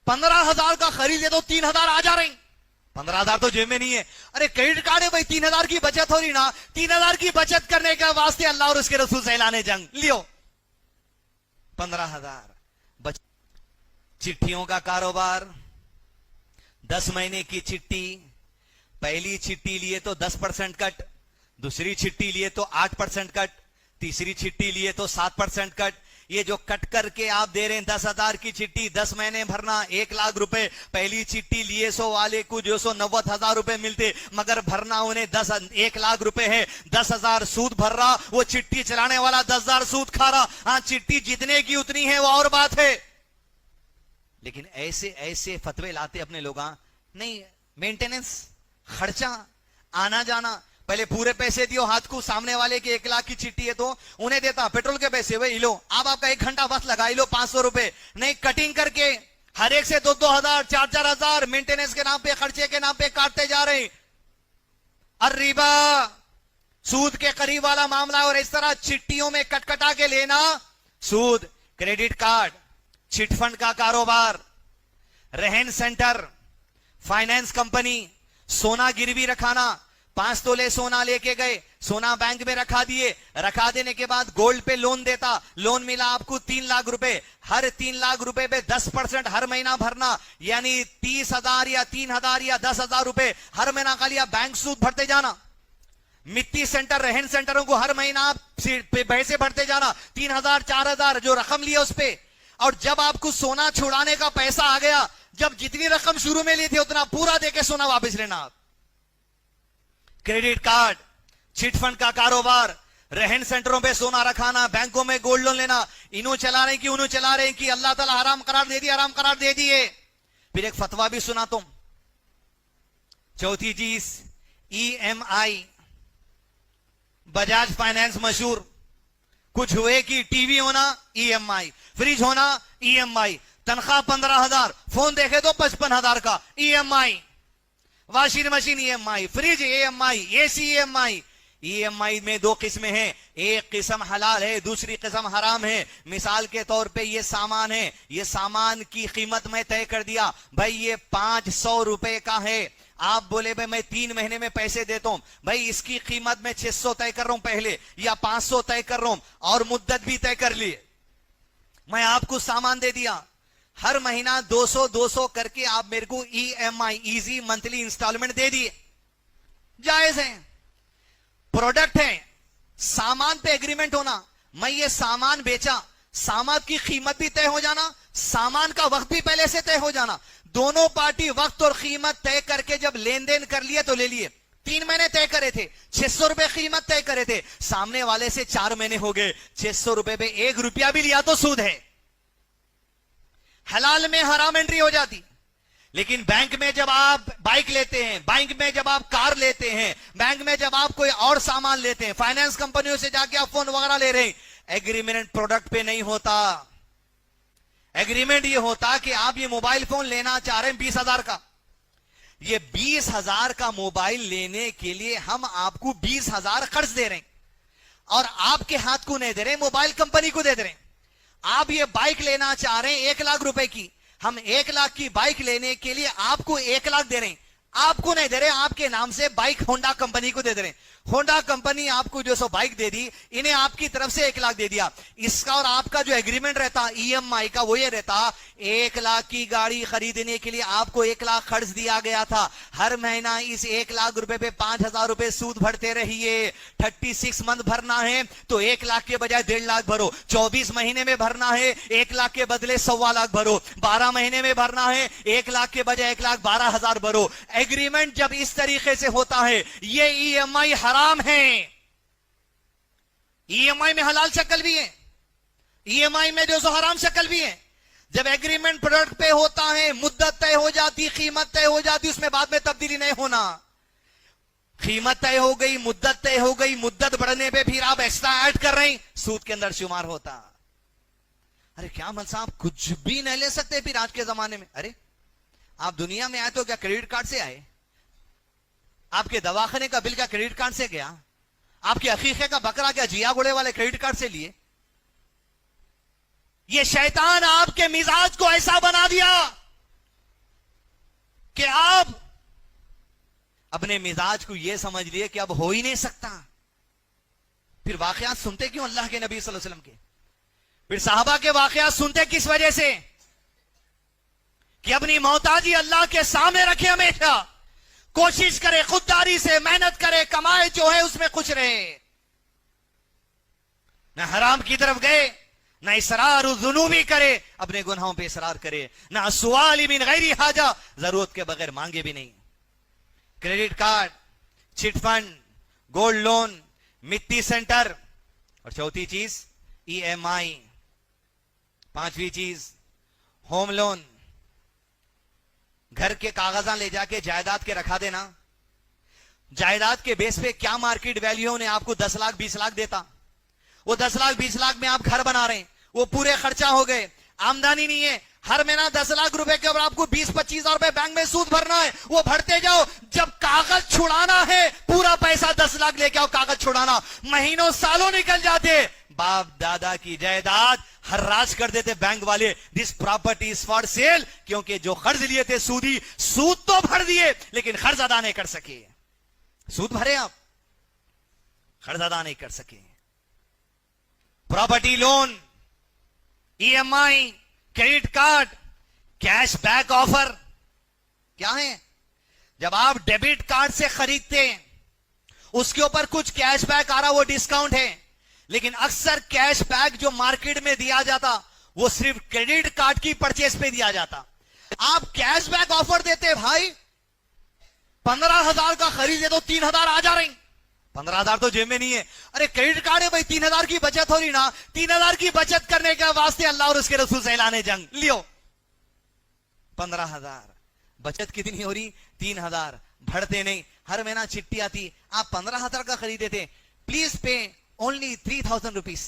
15,000 का खरीदे तो 3,000 आ जा रहे, 15,000 तो जेब में नहीं है। अरे क्रेडिट कार्ड है भाई, 3,000 की बचत हो रही ना, 3,000 की बचत करने के वास्ते अल्लाह और उसके रसूल से ऐलाने जंग लियो 15,000 बचत। चिट्ठियों का कारोबार, 10 महीने की चिट्ठी, पहली चिट्ठी लिए तो 10% कट, दूसरी चिट्ठी लिए तो 8% कट, तीसरी चिट्ठी लिए तो 7% कट। ये जो कट करके आप दे रहे हैं 10,000 की चिट्ठी, 10 महीने भरना 1,00,000 रुपए, पहली चिट्ठी लिए 100 वाले को जो 90,000 रुपए मिलते, मगर भरना उन्हें 1,00,000 रुपए है, 10,000 सूद भर रहा, वो चिट्ठी चलाने वाला 10,000 सूद खा रहा। हाँ, चिट्ठी जितने की उतनी है वो और बात है, लेकिन ऐसे ऐसे फतवे लाते अपने लोग। नहीं, मेंटेनेंस, खर्चा, आना जाना, पहले पूरे पैसे दियो हाथ को, सामने वाले की 1,00,000 की चिट्ठी है तो उन्हें देता पेट्रोल के पैसे, वही लो आप आपका 1 घंटा बस लगा लो 500 रुपए। नहीं, कटिंग करके हर एक से 2,000 4,000 मेंटेनेंस के नाम पे, खर्चे के नाम पे काटते जा रहे। और रिबा, सूद के करीब वाला मामला, और इस तरह चिट्ठियों में कटकटा के लेना सूद, क्रेडिट कार्ड, चिटफंड का कारोबार, रहन सेंटर, फाइनेंस कंपनी, सोना गिरवी रखाना, 5 तोले सोना लेके गए, सोना बैंक में रखा दिए, रखा देने के बाद गोल्ड पे लोन देता, लोन मिला आपको 3,00,000 रुपए, हर 3,00,000 रुपए पे 10% हर महीना भरना, यानी 30,000 या 3,000 या 10,000 रुपए हर महीना का लिया, बैंक सूद भरते जाना। मिट्टी सेंटर, रहन सेंटरों को हर महीना पैसे भरते जाना, 3,000 4,000 जो रकम लिया उस पे। और जब आपको सोना छुड़ाने का पैसा आ गया, जब जितनी रकम शुरू में ली थी उतना पूरा देके सोना वापस लेना आप। क्रेडिट कार्ड, चिटफंड का कारोबार, रहन सेंटरों पे सोना रखाना, बैंकों में गोल्ड लोन लेना, इन्हों चला रहे कि उन्हों चला रहे कि अल्लाह ताला हराम करार दे दिया, हराम करार दे दिए। फिर एक फतवा भी सुना तुम। चौथी चीज EMI, बजाज फाइनेंस मशहूर, कुछ हुए कि टीवी होना EMI, फ्रिज होना EMI, तनख्वाह 15,000, फोन देखे तो 55,000 का EMI, washing machine EMI, fridge EMI, AC EMI। EMI में 2 किस्में हैं, एक किस्म हलाल है, दूसरी किस्म हराम है। मिसाल के तौर पे ये सामान है, ये सामान की कीमत मैं तय कर दिया, भाई ये 500 रुपए का है। आप बोले भाई मैं 3 महीने में पैसे देता हूं, भाई इसकी कीमत मैं 600 तय कर रहा हूं पहले, या 500 तय कर रहा हूं, और मुद्दत भी तय कर लिए। मैं आपको सामान दे दिया, हर महीना 200 करके आप मेरे को EMI, इजी मंथली इंस्टॉलमेंट दे दिए, जायज है। प्रोडक्ट है, सामान पे एग्रीमेंट होना, मैं ये सामान बेचा, सामान की कीमत भी तय हो जाना, सामान का वक्त भी पहले से तय हो जाना। दोनों पार्टी वक्त और कीमत तय करके जब लेन देन कर लिए तो ले लिए। 3 महीने तय करे थे, 600 रुपए कीमत तय करे थे, सामने वाले से 4 महीने हो गए, 600 रुपए पे 1 रुपया भी लिया तो सूद है। हलाल में हराम एंट्री हो जाती। लेकिन बैंक में जब आप बाइक लेते हैं, बैंक में जब आप कार लेते हैं, बैंक में जब आप कोई और सामान लेते हैं, फाइनेंस कंपनियों से जाके आप फोन वगैरह ले रहे हैं, एग्रीमेंट प्रोडक्ट पे नहीं होता। एग्रीमेंट ये होता कि आप ये मोबाइल फोन लेना चाह रहे हैं 20,000 का, ये 20,000 का मोबाइल लेने के लिए हम आपको 20,000 कर्ज दे रहे हैं, और आपके हाथ को नहीं दे रहे, मोबाइल कंपनी को दे रहे हैं। आप ये बाइक लेना चाह रहे हैं 1,00,000 रुपए की, हम 1,00,000 की बाइक लेने के लिए आपको 1,00,000 दे रहे हैं, आपको नहीं दे रहे, आपके नाम से बाइक होंडा कंपनी को दे रहे हैं। होंडा कंपनी आपको जो सो बाइक दे दी, इन्हें आपकी तरफ से 1,00,000 दे दिया। इसका और आपका जो एग्रीमेंट रहता EMI का, वो ये रहता 1,00,000 की गाड़ी खरीदने के लिए आपको 1,00,000 खर्च दिया गया था, हर महीना इस 1,00,000 रुपए पे 5,000 रुपए सूद भरते रहिए। 36 मंथ भरना है तो 1,00,000 के बजाय 1,50,000 भरो, 24 महीने में भरना है 1,00,000 के बदले 1,25,000 भरो, 12 महीने में भरना है 1,00,000 के बजाय 1,12,000 भरो। एग्रीमेंट जब इस तरीके से होता है, ये EMI हराम है। EMI में हलाल शक्ल भी है, EMI में जो सो हराम शक्ल भी है। जब एग्रीमेंट प्रोडक्ट पे होता है, मुद्दत तय हो जाती, कीमत तय हो जाती, उसमें बाद में तब्दीली नहीं होना। कीमत तय हो गई, मुद्दत तय हो गई, मुद्दत बढ़ने पे फिर आप एक्स्ट्रा ऐड कर रहे हैं, सूद के अंदर शुमार होता। अरे क्या मन साहब, कुछ भी नहीं ले सकते फिर आज के जमाने में। अरे आप दुनिया में आए तो क्या क्रेडिट कार्ड से आए? आपके दवाखाने का बिल क्या क्रेडिट कार्ड से गया? आपके अकीके का बकरा क्या जिया घोड़े वाले क्रेडिट कार्ड से लिए? ये शैतान आपके मिजाज को ऐसा बना दिया कि आप अपने मिजाज को यह समझ लिए कि अब हो ही नहीं सकता। फिर वाकयात सुनते क्यों अल्लाह के नबी सल्लल्लाहु अलैहि वसल्लम के? फिर साहबा के वाकयात सुनते किस वजह से? कि अपनी मोहताजी अल्लाह के सामने रखे, हमेशा कोशिश करे, खुददारी से मेहनत करे, कमाए जो है उसमें खुश रहे, न हराम की तरफ गए, न इसरार जुनूबी करे, अपने गुनाहों पे इसरार करे, न सुआल मिन गैरी हाजा, जरूरत के बगैर मांगे भी नहीं। Credit card, chit fund, gold loan, मिट्टी सेंटर, और चौथी चीज EMI, पांचवी चीज होम लोन। घर के कागजा ले जाके जायदाद के रखा देना, जायदाद के बेस पे क्या मार्केट वैल्यू ने आपको 10 लाख 20 लाख देता, वो 10 लाख 20 लाख में आप घर बना रहे हैं, वो पूरे खर्चा हो गए, आमदनी नहीं है, हर महीना 10 लाख रुपए के ऊपर आपको 20-25 हजार रुपए बैंक में सूद भरना है, वो भरते जाओ। जब कागज छुड़ाना है, पूरा पैसा 10 लाख लेके आओ, कागज छुड़ाना, महीनों सालों निकल जाते, बाप दादा की जायदाद हर्राज कर देते बैंक वाले, this property is for sale, क्योंकि जो कर्ज लिए थे सूदी, सूद तो भर दिए लेकिन कर्ज अदा नहीं कर सके। सूद भरे आप, कर्ज अदा नहीं कर सके। Property loan, EMI, credit card, cashback offer क्या है? जब आप डेबिट कार्ड से खरीदते हैं, उसके ऊपर कुछ कैशबैक आ रहा, वो डिस्काउंट है, लेकिन अक्सर कैशबैक जो मार्केट में दिया जाता, वो सिर्फ क्रेडिट कार्ड की परचेस पे दिया जाता। आप कैशबैक ऑफर देते भाई, 15,000 का खरीदे तो 3,000 आ जा रही, 15,000 तो जेब में नहीं है। अरे क्रेडिट कार्ड है भाई, 3,000 की बचत हो रही ना, 3,000 की बचत करने के वास्ते अल्लाह और उसके रसूल से ऐलाने जंग लियो, 15,000 बचत कितनी हो रही? 3,000 भरते नहीं, हर महीना चिट्ठी आती, आप 15,000 का खरीदे थे, प्लीज पे ओनली 3,000 रुपीज।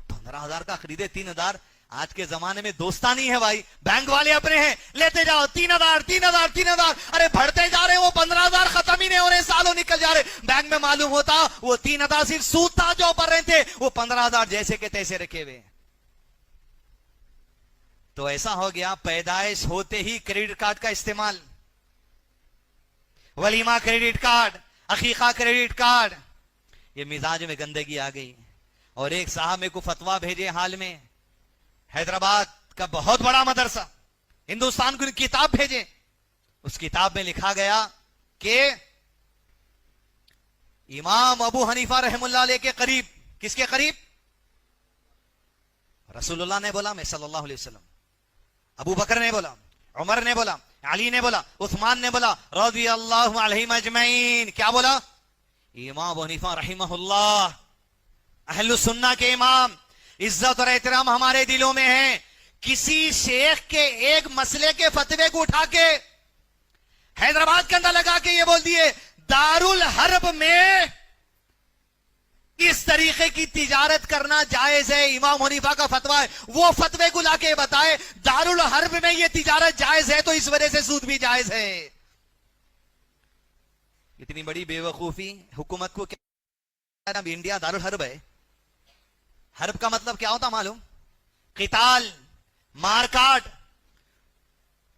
15,000 का खरीदे 3,000, आज के जमाने में दोस्तानी है भाई, बैंक वाले अपने हैं, लेते जाओ 3,000 3,000 3,000, अरे बढ़ते जा रहे, वो 15,000 खत्म ही नहीं हो रहे, सालों निकल जा रहे। बैंक में मालूम होता वो 3,000 सिर्फ सूद था जो भर रहे थे, वो 15,000 जैसे के तैसे रखे हुए। तो ऐसा हो गया, पैदाइश होते ही क्रेडिट कार्ड का इस्तेमाल, वलीमा क्रेडिट कार्ड, अकीका क्रेडिट कार्ड, ये मिजाज में गंदगी आ गई। और एक साहब मेरे को फतवा भेजे हाल में, हैदराबाद का बहुत बड़ा मदरसा, हिंदुस्तान को किताब भेजे, उस किताब में लिखा गया कि इमाम अबू हनीफा रहमुल्लाह अलैह के करीब, किसके करीब? रसूलुल्लाह ने बोला, मैं सल्लल्लाहु अलैहि वसल्लम, अबू बकर ने बोला, उमर ने बोला, अली ने बोला, उस्मान ने बोला, रज़ियल्लाहु अलैहिम अजमईन। क्या बोला? इमाम अबू हनीफा रहमहुल्लाह, अहलुस सुन्ना के इमाम, इज्जत और एहतराम हमारे दिलों में है। किसी शेख के एक मसले के फतवे को उठा के हैदराबाद के अंदर लगा के ये बोल दिए दारुल हर्ब में इस तरीके की तिजारत करना जायज है, इमाम हनीफा का फतवा है, वो फतवे को लाके बताए दारुल हर्ब में ये तिजारत जायज है, तो इस वजह से सूद भी जायज है। इतनी बड़ी बेवकूफी हुकूमत को क्या? इंडिया दारुल हर्ब है। हर्ब का मतलब क्या होता मालूम? किताल, मारकाट,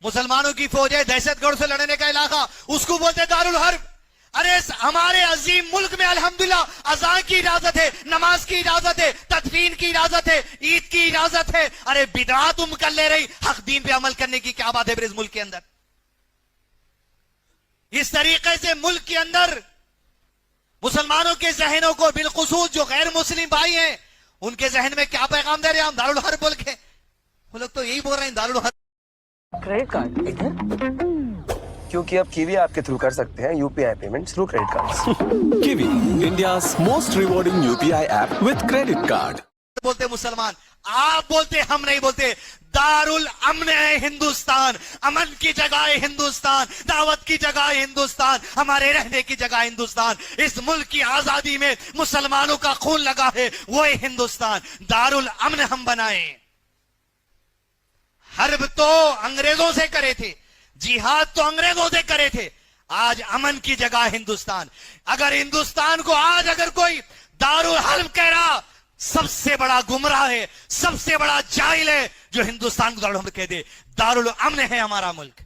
मुसलमानों की फौज है, दहशतगर्द से लड़ने का इलाका, उसको बोलते दारुल हर्ब। अरे हमारे अजीम मुल्क में अल्हम्दुलिल्लाह अज़ान की इजाजत है, नमाज की इजाजत है, तदफीन की इजाजत है, ईद की इजाजत है। अरे बिदअत तुम कर ले रही, हक दीन पे अमल करने की क्या बात है फिर इस मुल्क के अंदर? इस तरीके से मुल्क के अंदर मुसलमानों के जहनों को, बिलखुसूस जो गैर मुस्लिम भाई हैं, उनके जहन में क्या पैगाम दे रहे हैं हम दारुल हर्ब बोल के? वो लोग तो यही बोल रहे हैं दारुल हर्ब। क्रेडिट कार्ड इधर, क्योंकि अब कीवी आपके थ्रू कर सकते हैं UPI payment through credit card. Kiwi, India's most rewarding UPI app with credit card. बोलते मुसलमान, आप बोलते, हम नहीं बोलते। दारुल अमन है हिंदुस्तान, अमन की जगह है हिंदुस्तान, दावत की जगह है हिंदुस्तान, हमारे रहने की जगह हिंदुस्तान। इस मुल्क की आजादी में मुसलमानों का खून लगा है, वो है हिंदुस्तान। दारुल अमन हम बनाए। हर्ब तो अंग्रेजों से करे थे, जिहाद तो अंग्रेजों से करे थे, आज अमन की जगह हिंदुस्तान। अगर हिंदुस्तान को आज अगर कोई दारुल हर्ब कह रहा, सबसे बड़ा गुमराह है, सबसे बड़ा जाहिल है जो हिंदुस्तान को दारुल हर्ब कह दे। दारुल अमन है हमारा मुल्क।